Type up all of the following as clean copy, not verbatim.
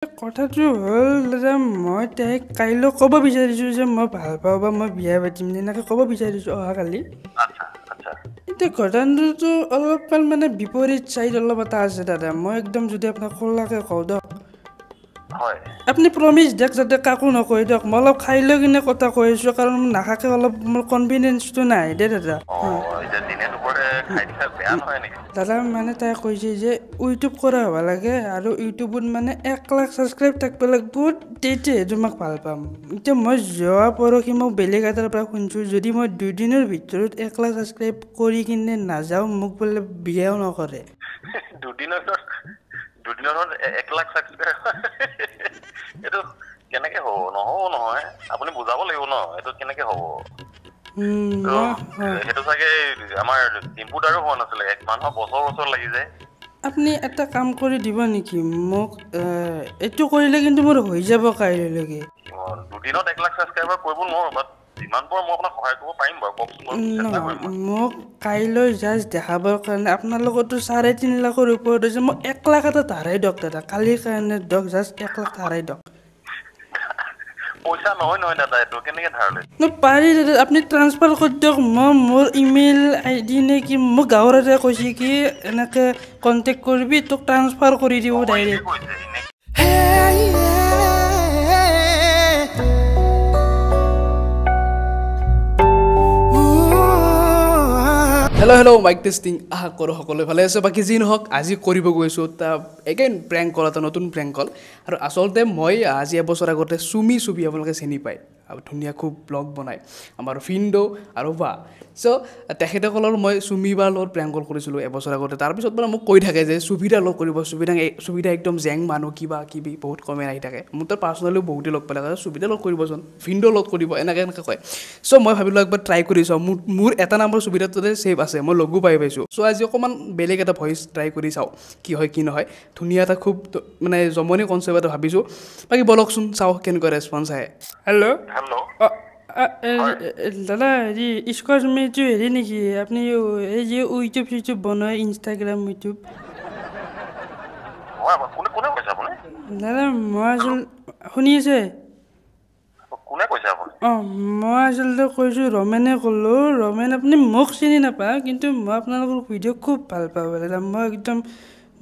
কথাটো হ'ল দাদা মই তাইক কাইলৈ ক'ব বিচাৰিছোঁ যে মই ভাল পাওঁ বা মই বিয়া পাতিম তেনেকৈ ক'ব বিচাৰিছোঁ অহাকালি। আচ্ছা আচ্ছা এতিয়া ঘটনাটোতো অলপমান মানে বিপৰীত চাইড অলপ এটা আছে দাদা। মই একদম যদি আপোনাক খোলাকৈ কওঁ দিয়ক, হয় আপুনি প্ৰমিছ দিয়ক যাতে কাকো নকয় দিয়ক। মই অলপ খাই লৈ কিনে কথা কৈ আছোঁ, কাৰণ নাখাকে অলপ মোৰ কনফিডেঞ্চটো নাই দেই দাদা। এতিয়া দিনে দুপৰে খাই দিলে বেয়া নহয় নেকি? দাদা মানে তাই কৈছে যে ইউটিউব কৰা হ'ব লাগে আৰু ইউটিউবত মানে 1 লাখ ছাবস্ক্ৰাইব থাকিব লাগিব, তেতিয়াহে তোমাক ভাল পাম। এতিয়া মই যোৱা পৰহি মই বেলেগ এটাৰ পৰা শুনিছোঁ, যদি মই 2 দিনৰ ভিতৰত 1 লাখ ছাবস্ক্ৰাইব কৰি কিনে নাযাওঁ মোক বোলে বিয়াও নকৰে। দুদিনত 1 লাখ ছাবস্ক্ৰাইব এইটো কেনেকে হ'ব? নহ'ব নহয়, আপুনি বুজাব লাগিব ন এইটো কেনেকে হ'ব। সেইটো চাগে আমাৰ ডিম্পুত আৰু হোৱা নাছিলে, মানুহৰ বছৰ লাগি যায়। আপুনি এটা কাম কৰি দিব নেকি মোক? এইটো কৰিলে কিন্তু মোৰ হৈ যাব কাইলৈকে। দুদিনত 1 লাখ ছাবস্ক্ৰাইবাৰ কৰিব নোৱাৰো, বাট যিমান পাৰো মই আপোনাক সহায় কৰিব পাৰিম বাৰু, কওকচোন বাৰু, চেষ্টা কৰিম মই। মোক কাইলৈ জাষ্ট দেখাবৰ কাৰণে আপোনাৰ লগতো 3.5 লাখৰ ওপৰত হৈছে, মোক 1 লাখ এটা ধাৰাই দিয়ক দাদা, কালিৰ কাৰণে দিয়ক, জাষ্ট 1 লাখ ধাৰাই দিয়ক। পইচা নহয় দাদা, এইটো কেনেকে ধাৰ লৈ? পাৰি দাদা, আপুনি ট্ৰান্সফাৰ কৰি দিয়ক। মই মোৰ ইমেইল ID নে কি মোক গাঁৱৰ এটাই কৈছে কি এনেকৈ কণ্টেক্ট কৰিবি, তোক ট্ৰান্সফাৰ কৰি দিব ডাইৰেক্ট। হেল্ল' মাইক টেষ্টিং, আশা কৰোঁ সকলোৱে ভালে আছে। বাকী যি নহওক, আজি কৰিব গৈছোঁ এগেইন প্ৰেংক কল, এটা নতুন প্ৰেংক কল। আৰু আচলতে মই আজি এবছৰ আগতে চুমি ছবি আপোনালোকে চিনি পায়, ধুনীয়া খুব ব্লগ বনায় আমাৰ ফিণ্ডো আৰু বা। চ' তেখেতসকলৰ মই চুমি বাৰ লগত প্ৰেংক কল কৰিছিলোঁ এবছৰ আগতে। তাৰপিছত মানে মোক কৈ থাকে যে সুবিধাৰ লগ কৰিব, সুবিধা একদম জেং মানুহ, কিবা কিবি বহুত কমেণ্ট আহি থাকে। মোৰ তাৰ পাৰ্চনেলিও বহুতেই লগ পালে, সুবিধা লগ কৰিবচোন, ফিণ্ডো লগ কৰিব, এনেকৈ কয়। চ' মই ভাবিলোঁ একবাৰ ট্ৰাই কৰি চাওঁ, মোৰ এটা নাম্বাৰ সুবিধাটোতে ছেভ আছে, মই লগো পাই পাইছোঁ। চ' আজি অকণমান বেলেগ এটা ভইচ ট্ৰাই কৰি চাওঁ কি হয় কি নহয়। ধুনীয়া এটা খুব মানে জমনি কনচেপ্ট এটা ভাবিছোঁ। বাকী বলকচোন চাওঁ কেনেকুৱা ৰেছপঞ্চ আহে। হেল্ল' দাদা, হেৰি স্কচ মিটো হেৰি নেকি আপুনি? এই যে ইউটিউব বনায়, ইনষ্টাগ্ৰাম ইউটিউব। দাদা মই শুনি আছে? মই আচলতে কৈছোঁ ৰমেনে ক'লোঁ। ৰমেন, আপুনি মোক চিনি নাপায়, কিন্তু মই আপোনালোকৰ ভিডিঅ' খুব ভাল পাওঁ দাদা। মই একদম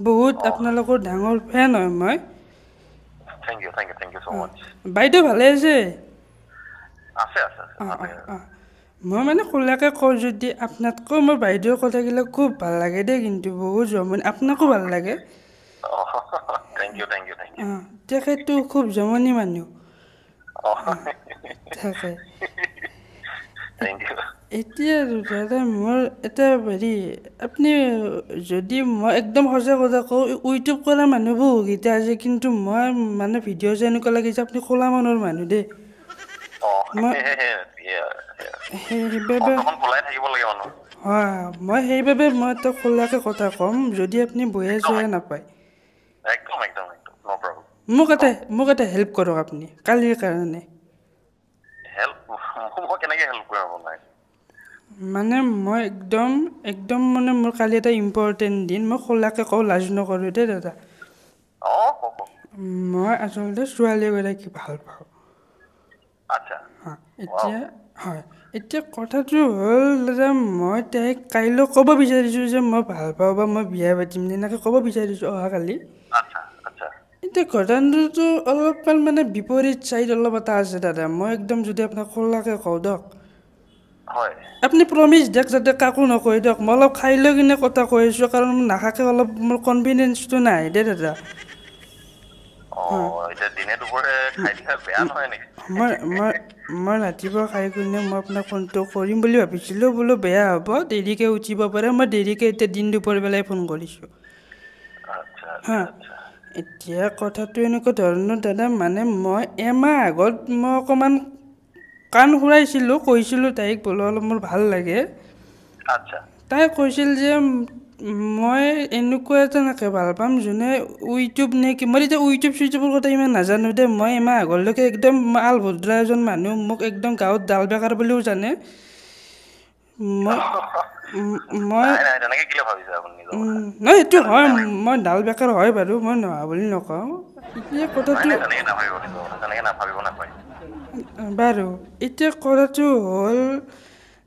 বহুত আপোনালোকৰ ডাঙৰ ফেন হয় মই। থেংক ইউ ছ' মাছ। বাইদেউ ভালে আছে? আছে। মই মানে খোলাকৈ কওঁ যদি আপোনাতকৈ মোৰ বাইদেউৰ কথাবিলাক খুব ভাল লাগে দেই, কিন্তু বহুত জমনি। আপোনাকো ভাল লাগে? Thank U. তেখেতটো খুব জমনি মানুহ থাকে। এতিয়া দাদা মোৰ এটা হেৰি, আপুনি যদি মই একদম সঁচা কথা কওঁ, ইউটিউব কৰা মানুহ বহুকেইটা আছে, কিন্তু মই মানে ভিডিঅ' যে এনেকুৱা লাগিছে আপুনি খোলা মানুহৰ মানুহ দেই। সেইবাবে মই এটা খোলাকৈ কথা ক'ম, যদি আপুনি বেয়া চেয়া নাপায়। মোক এটা হেল্প কৰক আপুনি কালিৰ কাৰণে। মানে মই একদম মানে মোৰ কালি এটা ইম্পৰ্টেণ্ট দিন, মই খোলাকৈ কওঁ, লাজ নকৰোঁ দেই দাদা। মই আচলতে ছোৱালী এগৰাকী ভাল পাওঁ। এতিয়া কথাটো হ'ল দাদা, মই তাইক কাইলৈ ক'ব বিচাৰিছোঁ যে মই ভাল পাওঁ বা মই বিয়া পাতিম তেনেকৈ ক'ব বিচাৰিছোঁ অহাকালি। এতিয়া ঘটনাটোতো অলপমান মানে বিপৰীত চাইড অলপ এটা আছে দাদা। মই একদম যদি আপোনাক খোলাকৈ কওঁ দিয়ক, আপুনি প্ৰমিছ দিয়ক যাতে কাকো নকয় দিয়ক। মই অলপ খাই লৈ কিনে কথা কৈ আছোঁ, কাৰণ নাখাকে অলপ মোৰ কনফিডেঞ্চটো নাই দেই দাদা। মই ৰাতিপুৱা খাই কিনে মই আপোনাক ফোনটো কৰিম বুলি ভাবিছিলোঁ, বোলো বেয়া হ'ব, দেৰিকৈ উঠিব পাৰে, মই দেৰিকৈ এতিয়া দিন দুপৰবেলাই ফোন কৰিছোঁ। এতিয়া কথাটো এনেকুৱা ধৰণৰ দাদা, মানে মই এমাহ আগত মই অকণমান কাণ ফুৰাইছিলোঁ, কৈছিলোঁ তাইক বোলো অলপ মোৰ ভাল লাগে। তাই কৈছিল যে মই এনেকুৱা এজনকে ভাল পাম যোনে ইউটিউব নে কি, মই এতিয়া ইউটিউবৰ কথা ইমান নাজানো দেই। মই এমাহ আগলৈকে একদম আলভদ্ৰা এজন মানুহ, মোক একদম গাঁৱত ডাল বেকাৰ বুলিও জানে। মই নাই তেনেকে কিলে ভাবিছে আপুনি নিজৰ কথা নাই এইটো হয় মই ডাল বেকাৰ হয় বাৰু মই নহয় বুলি নকওঁ এতিয়া নাই কথাটো নাই তেনেকে নাভাবিব নিজৰ কথা তেনেকে নাভাবিব নাপায় বাৰু এতিয়া কথাটো হ'ল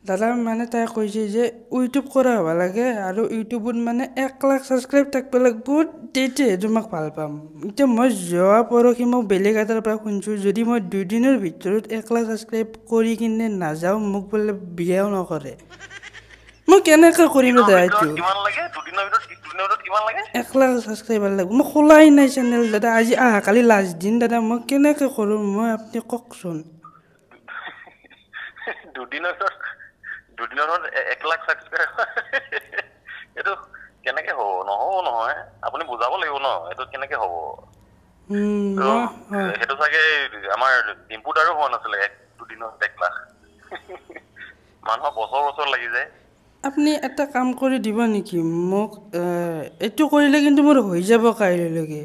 দাদা মানে তাই কৈছে যে ইউটিউব কৰা হ'ব লাগে আৰু ইউটিউবত মানে 1 লাখ ছাবস্ক্ৰাইব থাকিব লাগিব তেতিয়াহে তোমাক ভাল পাম এতিয়া মই যোৱা পৰহি মই বেলেগ এটাৰ পৰা শুনিছোঁ যদি মই 2 দিনৰ ভিতৰত 1 লাখ ছাবস্ক্ৰাইব কৰি কিনে নাযাওঁ মোক বোলে বিয়াও নকৰে মই কেনেকৈ কৰিম দাদা এইটো কিমান লাগে দুদিনৰ ভিতৰত কিমান লাগে 1 লাখ ছাবস্ক্ৰাইবাৰ লাগিব মই খোলাই নাই চেনেল দাদা আজি কালি লাষ্ট দিন দাদা মই কেনেকৈ কৰোঁ মই আপুনি কওকচোন দুদিনৰ ভিতৰত 1 লাখ ছাবস্ক্ৰাইব এইটো কেনেকে হ'ব নহ'ব নহয় আপুনি বুজাব লাগিব ন এইটো কেনেকে হ'ব সেইটো চাগে আমাৰ ডিম্পুত আৰু হোৱা নাছিলে 2 দিনত 1 লাখ মানুহৰ বছৰ লাগি যায় আপুনি এটা কাম কৰি দিব নেকি মোক এইটো কৰিলে কিন্তু মোৰ হৈ যাব কাইলৈকে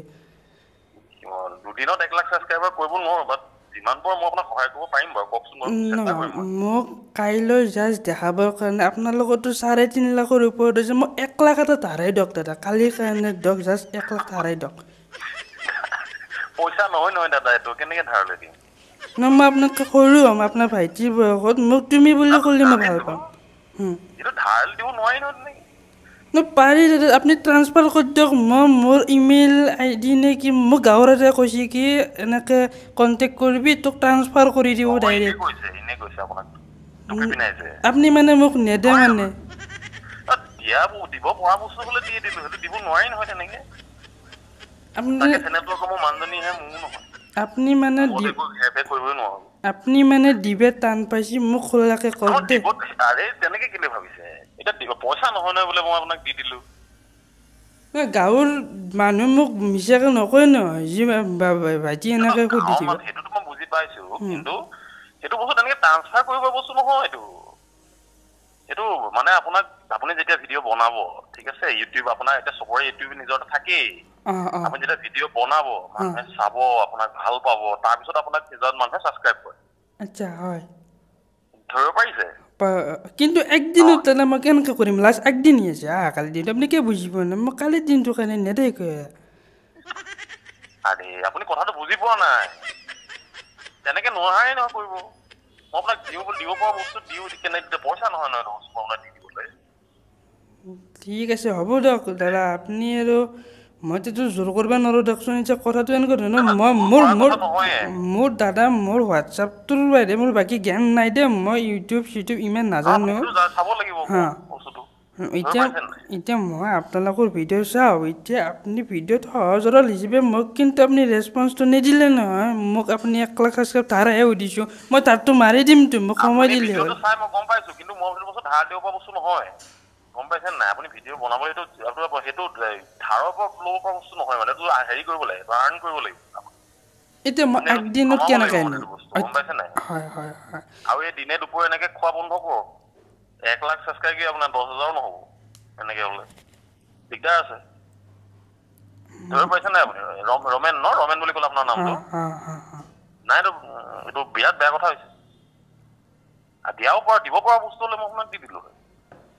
2 দিনত 1 লাখ ছাবস্ক্ৰাইবাৰ কৰিব নোৱাৰো বাট যিমান পাৰো মই আপোনাক সহায় কৰিব পাৰিম বাৰু কওকচোন মই চেষ্টা কৰিম মোক কাইলৈ জাষ্ট দেখাবৰ কাৰণে আপোনাৰ লগতো 3.5 লাখৰ ওপৰত হৈছে মই 1 লাখ এটা ধাৰাই দিয়ক দাদা কালিৰ কাৰণে দিয়ক জাষ্ট 1 লাখ ধাৰাই দিয়ক পইচা নহয় দাদা এইটো কেনেকে ধাৰলৈ দিম মই আপোনাক সৰু হ'ম আপোনাৰ ভাইটিৰ বয়সত মোক তুমি বুলি ক'লে মই ভাল পাম এইটো ধাৰলৈ দিব নোৱাৰি নহয় পাৰি দাদা আপুনি ট্ৰান্সফাৰ কৰি দিয়ক মই মোৰ ইমেইল ID নে কি মোক গাঁৱৰ এটাই কৈছে কি এনেকৈ কণ্টেক্ট কৰিবি তোক ট্ৰান্সফাৰ কৰি দিব ডাইৰেক্ট আপুনি মানে মোক নেদে মানে দিব পৰা বস্তু হ'লে দিয়ে দিলো সেইটো দিব নোৱাৰি নহয় তেনেকে আপুনি মানে আপুনি মানে দিবে টান পাইছে মোক খোলাকে কওক দেই তেনেকে কেলে ভাবিছে এতিয়া পইচা নহয় নহয় বোলে মই আপোনাক দি দিলো গাঁৱৰ মানুহ মোক মিছাকে নকয় নহয় যি ভাইটি এনেকে সুধি দিব সেইটোতো মই বুজি পাইছো কিন্তু সেইটো বস্তু তেনেকে ট্ৰান্সফাৰ কৰিব বস্তু নহয় এইটো মানে আপোনাক আপুনি যেতিয়া ভিডিঅ' বনাব ঠিক আছে ইউটিউব আপোনাৰ এতিয়া চবৰে ইউটিউব নিজৰ থাকেই আপুনি যেতিয়া ভিডিঅ' বনাব মানুহে চাব আপোনাক ভাল পাব তাৰপিছত আপোনাক নিজৰ মানুহে ছাবস্ক্ৰাইব কৰে আচ্ছা হয় ধৰিব পাৰিছে কিন্তু একদিনত তেনে মই কেনেকৈ কৰিম লাষ্ট একদিনই আছে কালি দিনটো আপুনি কিয় বুজি পোৱা নাই মই কালিৰ দিনটো কাৰণে নেদেখে আৰে আপুনি কথাটো বুজি পোৱা নাই তেনেকে নোৱাৰে নহয় কৰিব মই আপোনাক দিব পৰা বস্তু দিও কেনেকে পইচা নহয় মই আপোনাক দি দিবলৈ ঠিক আছে হ'ব দিয়ক দাদা আপুনি আৰু মইতো জোৰ কৰিব নোৱাৰোঁ দিয়কচোন এতিয়া কথাটো এনেকুৱা ধৰণৰ মোৰ দাদা মোৰ হোৱাটছআপটোৰ বাহিৰে মোৰ বাকী জ্ঞান নাই দে মই ইউটিউব ইমান নাজানো এতিয়া মই আপোনালোকৰ ভিডিঅ' চাওঁ এতিয়া আপুনি ভিডিঅ'ত সহজ সৰল হিচাপে মোক কিন্তু আপুনি ৰেছপন্সটো নিদিলে নহয় মোক আপুনি 1 লাখ ছাবস্ক্ৰাইব ধাৰহে সুধিছোঁ মই তাততো মাৰি দিমতো মোক সময় দিলে হ'ল গম পাইছো কিন্তু মই সেইটো বস্তু ধাৰ দিব পৰা বস্তু নহয় গম পাইছে নাই আপুনি ভিডিঅ' বনাবলৈ সেইটো ধাৰৰ পৰা ল'ব পৰা বস্তু নহয় মানে হেৰি কৰিব লাগিব আৰ্ণ কৰিব লাগিব এতিয়া মই একদিনত কেনেকৈ গম পাইছে নাই আৰু এই দিনে দুপৰ এনেকে খোৱা বন্ধ কৰক 1 লাখ ছাবস্ক্ৰাইব আপোনাৰ 10,000 নহ'ব এনেকে হ'লে দিগদাৰ আছে ধৰিব পাৰিছে নাই আপুনি ৰমেন বুলি ক'লে আপোনাৰ নামটো নাই এইটো বিৰাট বেয়া কথা হৈছে দিব পৰা বস্তু হ'লে মই আপোনাক দি দিলো হয়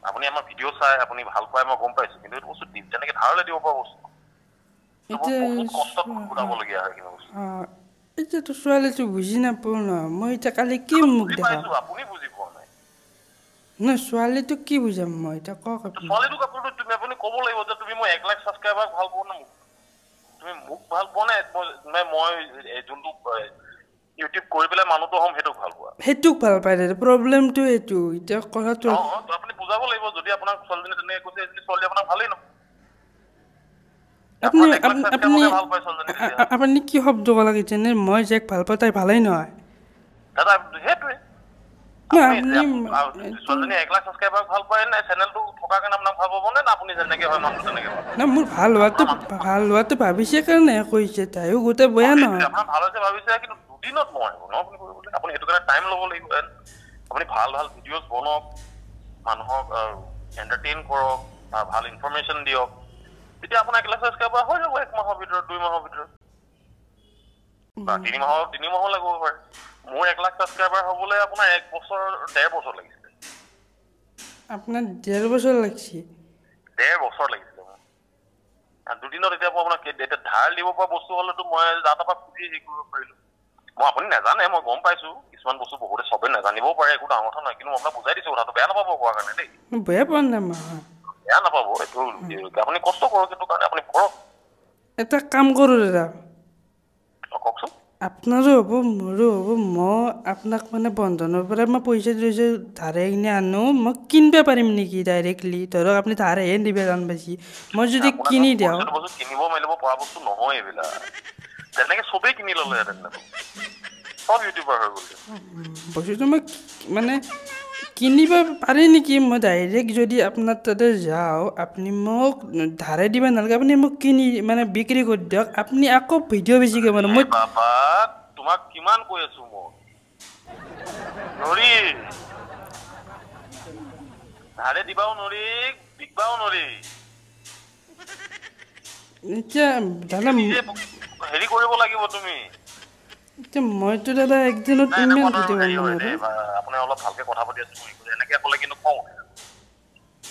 আপুনি আমাৰ ভিডিঅ' চাই আপুনি ভাল পায় মই গম পাইছো কিন্তু এইটো বস্তু তেনেকে ধাৰলৈ দিব পৰা বস্তু এতিয়াতো ছোৱালীটো বুজি নাপাওঁ ন মই এতিয়া কালি কি মোক দেখাম আপুনি বুজি পোৱা নাই নহয় ছোৱালীটোক কি বুজাম মই এতিয়া কওক ছোৱালীটোক আপুনি ক'ব লাগিব যে তুমি মই 1 লাখ ছাবস্ক্ৰাইবাৰ ভাল পোৱা না তুমি মোক ভাল পোৱা নাই মই যোনটো ইউটিউব কৰি পেলাই মানুহটো হ'ম সেইটোক ভাল পায় দাদা প্ৰব্লেমটো এইটো এতিয়া কথাটো আপুনি বুজাব লাগিব যদি আপোনাক ছোৱালীজনী তেনেকে কৈছে ছোৱালী আপোনাক ভালেই নহয় আপুনি কি শব্দ ক'লা যেনে মই যাক ভাল পাওঁ তাই ভালেই নহয় দাদা সেইটোৱে ছোৱালীজনী 1 লাখ ছাবস্ক্ৰাইবাৰ ভাল পায় নাই চেনেলটো থকাৰ কাৰণে আপোনাক ভাল পাব নে আপুনি যেনেকে হয় মানুহটো তেনেকে মোৰ ভাল হোৱাটো ভাবিছে কাৰণে কৈছে তাইও গোটেই বেয়া নহয় আপোনাৰ ভাল হৈছে ভাবিছে কিন্তু দুদিনত নোৱাৰিব ন আপুনি কৰিবলৈ আপুনি সেইটো কাৰণে টাইম ল'ব লাগিব আপুনি ভাল ভিডিঅ'জ বনাওক মানুহক এণ্টাৰটেইন কৰক ভাল ইনফৰমেশ্যন দিয়ক তেতিয়া আপোনাৰ 1 লাখ ছাবস্ক্ৰাইবাৰ হৈ যাব 1 মাহৰ ভিতৰত 2 মাহৰ ভিতৰত বা 3 মাহো লাগিব পাৰে মোৰ 1 লাখ ছাবস্ক্ৰাইবাৰ হ'বলৈ আপোনাৰ 1 বছৰ 1.5 বছৰ লাগিছিলে আপনাৰ 1.5 বছৰ লাগছে 1.5 বছৰ লাগিছিলে মোৰ আৰু দুদিনত এতিয়া আপোনাক এটা ধাৰ দিব পৰা বস্তু হলেতো মই যাতা পৰা খুজি হেৰি কৰিব পাৰিলো মই আপুনি নাজানে মই গম পাইছো কিছুমান বস্তু বহুতে সবে নাজানিবও পাৰে একো ডাঙৰ কথা নহয় কিন্তু মই আপোনাক বুজাই দিছো কথাটো বেয়া নাপাব কোৱা কাৰণে দেই বেয়া পোৱা নাই মা বেয়া নাপাব এইটো আপুনি কষ্ট কৰক সেইটো কাৰণে আপুনি কৰক এটা কাম কৰোঁ দাদা কওকচোন আপোনাৰো হ'ব মোৰো হ'ব মই আপোনাক মানে বন্ধনৰ পৰা মই পইচা ধাৰে কিনে আনো মই কিনিব পাৰিম নেকি ডাইৰেক্টলি ধৰক আপুনি ধাৰেহে দিবে জান পাইছি মই যদি কিনি দিওঁ বস্তু কিনিব মেলিব পৰা বস্তু নহয় এইবিলাক তেনেকে চবেই কিনি ল'লেহেঁতেন সব ইউটিউবাৰ হৈ গ'ল বস্তুটো মই মানে কিনিব পাৰি নেকি মই ডাইৰেক্ট যদি আপোনাৰ তাতে যাওঁ আপুনি মোক ধাৰে দিব নালাগে আপুনি মোক কিনি মানে বিক্ৰী কৰি দিয়ক আপুনি আকৌ ভিডিঅ' বেছিকৈ বনাব মই বাবা তোমাক কিমান কৈ আছো মই নৰি ধাৰে দিবাও নৰি বিকবাও নৰি এতিয়া দাদা হেৰি কৰিব লাগিব তুমি এতিয়া মইতো দাদা একদিনত ইমান ভিডিঅ' বনাব আপুনি অলপ ভালকে কথা পাতি আছো এনেকে ক'লে কিন্তু খং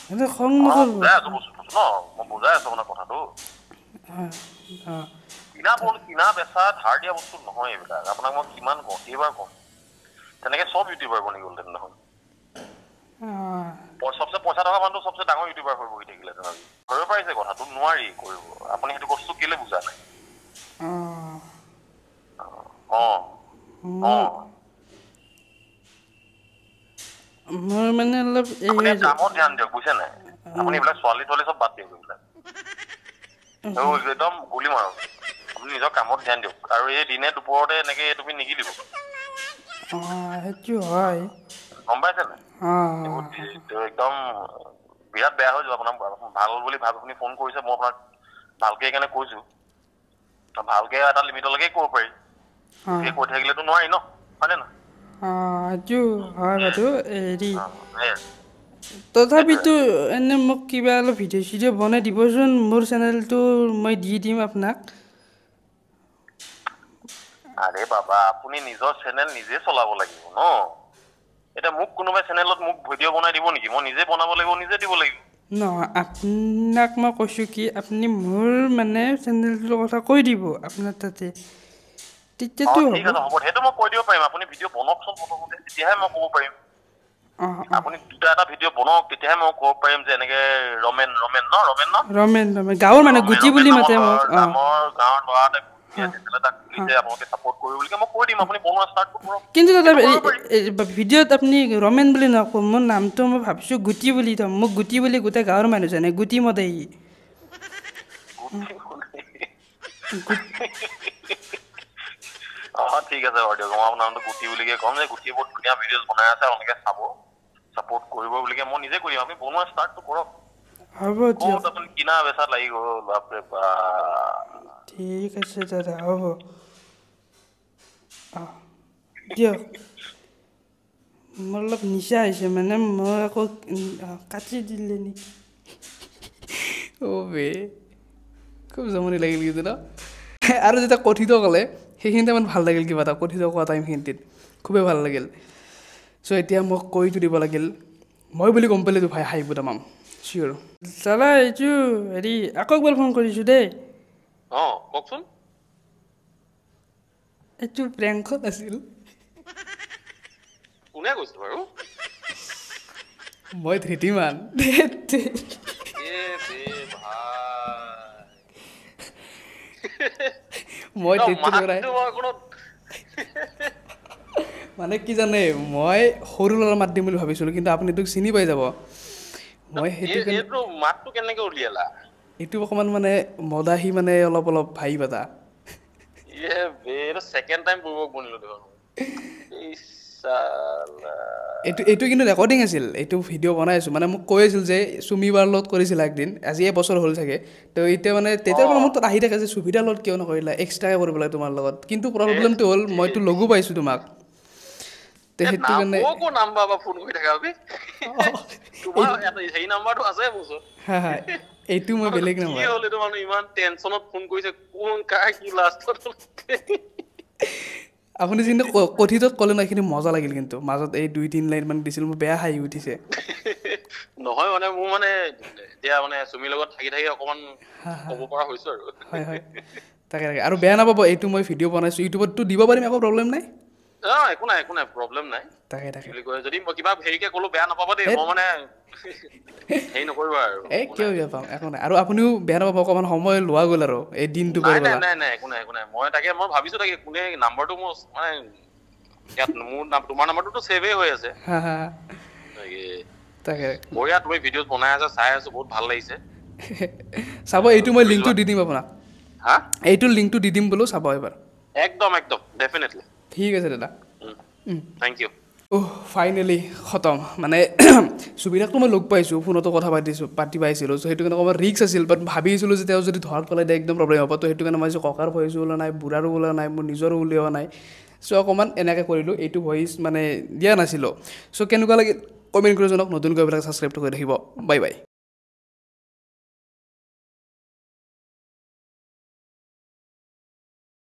দাদা খং নকৰিব বুজাই আছো বস্তুটো ন মই বুজাই আছো আপোনাৰ কথাটো কিনা বেচা ধাৰ দিয়া বস্তু নহয় এইবিলাক আপোনাক মই কিমান কওঁ কেইবাৰ কওঁ তেনেকে চব ইউটিউবাৰ বনি গ'ল তেনেহ'লে সবচে পইচা থকা মানুহটো সবচে ডাঙৰ ইউটিউবাৰ হৈ বহি থাকিলে তেনেহ'লে ধৰিব পাৰিছে কথাটো নোৱাৰি কৰিব আপুনি সেইটো বস্তু কেলে বুজা নাই মোৰ মানে অলপ কামত ধ্যান দিয়ক বুজিছে নাই আপুনি এইবিলাক ছোৱালী তোৱালী চব বাদ দিয়ক এইবিলাক একদম গুলি মাৰক আপুনি নিজৰ কামত ধ্যান দিয়ক আৰু এই দিনে দুপৰতে এনেকে তুমি নিগিলিব সেইটো হয় গম পাইছে নাই একদম বিৰাট বেয়া হৈ যাব আপোনাক ভাল বুলি ভাবি আপুনি ফোন কৰিছে মই আপোনাক ভালকে সেইকাৰণে কৈছো ভালকে এটা লিমিটলৈকে কৰিব পাৰি কৈ থাকিলেতো নোৱাৰি ন হয়নে না সেইটো হয় বাৰু হেৰি তথাপিতো এনে মোক কিবা অলপ ভিডিঅ' চিডিঅ' বনাই দিবচোন মোৰ চেনেলটো মই দি দিম আপোনাক আৰে বাবা আপুনি নিজৰ চেনেল নিজে চলাব লাগিব ন এটা মোক কোনোবাই চেনেলত মোক ভিডিঅ' বনাই দিব নেকি মই নিজে বনাব লাগিব নিজে দিব লাগিব নহয় আপোনাক মই কৈছোঁ কি আপুনি মোৰ মানে চেনেলটোৰ কথা কৈ দিব আপোনাৰ তাতে তেতিয়াতো ঠিক আছে হ'ব সেইটো মই কৈ দিব পাৰিম আপুনি ভিডিঅ' বনাওকচোন প্ৰথমতে তেতিয়াহে মই ক'ব পাৰিম আপুনি দুটা এটা ভিডিঅ' বনাওক তেতিয়াহে মই ক'ব পাৰিম যে এনেকে ৰমেন গাঁৱৰ মানে গুটি বুলি মাতে মোক আমাৰ গাঁৱৰ ল'ৰা এটা খুলিছে আপোনালোকে ছাপোৰ্ট কৰিব বুলি মই কৈ দিম আপুনি বনোৱা ষ্টাৰ্ট কৰক কিন্তু দাদা ভিডিঅ'ত আপুনি ৰমেন বুলি নকওঁ মোৰ নামটো মই ভাবিছোঁ গুটি বুলি থ'ম মোক গুটি বুলি গোটেই গাঁৱৰ মানুহ জানে গুটি মতে ঠিক আছে বাৰু দিয়ক মই আপোনাৰ নামটো গুটি বুলিকে ক'ম যে গুটিয়ে বহুত ধুনীয়া ভিডিঅ'জ বনাই আছে আপোনালোকে চাব ছাপোৰ্ট কৰিব বুলিকে মই নিজে কৰিম আপুনি বনোৱা ষ্টাৰ্টটো কৰক হ'ব দিয়ক আপুনি কিনা বেচা লাগি গ'ল বাপৰে বাপ ঠিক আছে দাদা হ'ব দিয়ক মোৰ অলপ নিচা হৈছে মানে মই আকৌ কাটি দিলে নেকি বে খুব জমনি লাগিল কিন্তু ন আৰু যেতিয়া কথিত ক'লে সেইখিনিতে ইমান ভাল লাগিল কিবা এটা কথিত কোৱা টাইমখিনিত খুবেই ভাল লাগিল চ' এতিয়া মোক কৈতো দিব লাগিল মই বুলি গম পালেতো ভাই হাঁহিব তামাম চিয়'ৰ দাদা এইটো হেৰি আকৌ একবাৰ ফোন কৰিছোঁ দেই কওকচোন এইটো প্ৰেংকত আছিল কোনে কৈছে বাৰু মই ধৃতিমান মই মানে কি জানে মই সৰু ল'ৰা মাত দিম বুলি ভাবিছিলোঁ কিন্তু আপুনি তোক চিনি পাই যাব মই সেইটো মাতটো কেনেকে উলিয়ালা এইটো অকণমান মানে মদাহী মানে অলপ অলপ ভাই পাতা ছেকেণ্ড টাইম পূৰ্বক বনিলো এইটো কিন্তু ৰেকৰ্ডিং আছিল এইটো ভিডিঅ' বনাই আছোঁ মানে মোক কৈ আছিল যে চুমিবাৰ লগত কৰিছিল একদিন আজি এবছৰ হ'ল চাগে তো এতিয়া মানে তেতিয়াৰ পৰা মোৰ তাত আহি থাকে যে সুবিধাৰ লগত কিয় নকৰিলা এক্সট্ৰাকৈ কৰিব লাগে তোমাৰ লগত কিন্তু প্ৰব্লেমটো হ'ল মইতো লগো পাইছোঁ তোমাক তো সেইটো কাৰণে হা হা এইটো মই বেলেগ নাম্বাৰ আপুনি যিটো কথিতত ক'লে ন এইখিনি মজা লাগিল কিন্তু মাজত এই 2-3 লাইন মান দিছিল মোৰ বেয়া হাঁহি উঠিছে নহয় মানে মোৰ মানে এতিয়া মানে চুমিৰ লগত থাকি থাকি অকমান ক'ব পৰা হৈছো আৰু হয় হয় তাকে তাকে আৰু বেয়া নাপাব এইটো মই ভিডিঅ' বনাইছোঁ ইউটিউবততো দিব পাৰিম একো প্ৰব্লেম নাই একো নাই প্ৰব্লেম নাই তাকে তাকে বুলি কয় যদি মই কিবা হেৰিকে ক'লো বেয়া নাপাবা দেই মই মানে হেৰি নকৰিবা আৰু এই কিয় বেয়া পাম একো নাই আৰু আপুনিও বেয়া নাপাব অকণমান সময় লোৱা গ'ল আৰু এই দিনটো নাই কৰিবলৈ নাই একো নাই মই ভাবিছো তাকে কোনে নাম্বাৰটো মোৰ মানে ইয়াত মোৰ তোমাৰ নাম্বাৰটোতো ছেভেই হৈ আছে হা হা তাকে বঢ়িয়া তুমি ভিডিঅ' বনাই আছা চাই আছো বহুত ভাল লাগিছে চাব এইটো মই লিংকটো দি দিম আপোনাক হা এইটো লিংকটো দি দিম বোলো চাব এবাৰ একদম ডেফিনেটলি ঠিক আছে দাদা থেংক ইউ ফাইনেলি খতম মানে সুবিধাকটো মই লগ পাইছোঁ ফোনতো কথা পাতি পাইছিলোঁ চ' সেইটো কাৰণে অকণমান ৰিক্স আছিল বাট ভাবিছিলোঁ যে তেওঁ যদি ধৰক পেলাই দিয়ে একদম প্ৰব্লেম হ'ব তো সেইটো কাৰণে মই ককাৰ ভইচো ওলোৱা নাই বুঢ়াৰো ওলোৱা নাই মোৰ নিজৰো উলিওৱা নাই চ' অকণমান এনেকৈ কৰিলোঁ এইটো ভইচ মানে দিয়া নাছিলোঁ চ' কেনেকুৱা লাগিল কমেণ্ট কৰি জনাওক নতুনকৈ এইবিলাক ছাবস্ক্ৰাইবটো কৰি ৰাখিব বাই বাই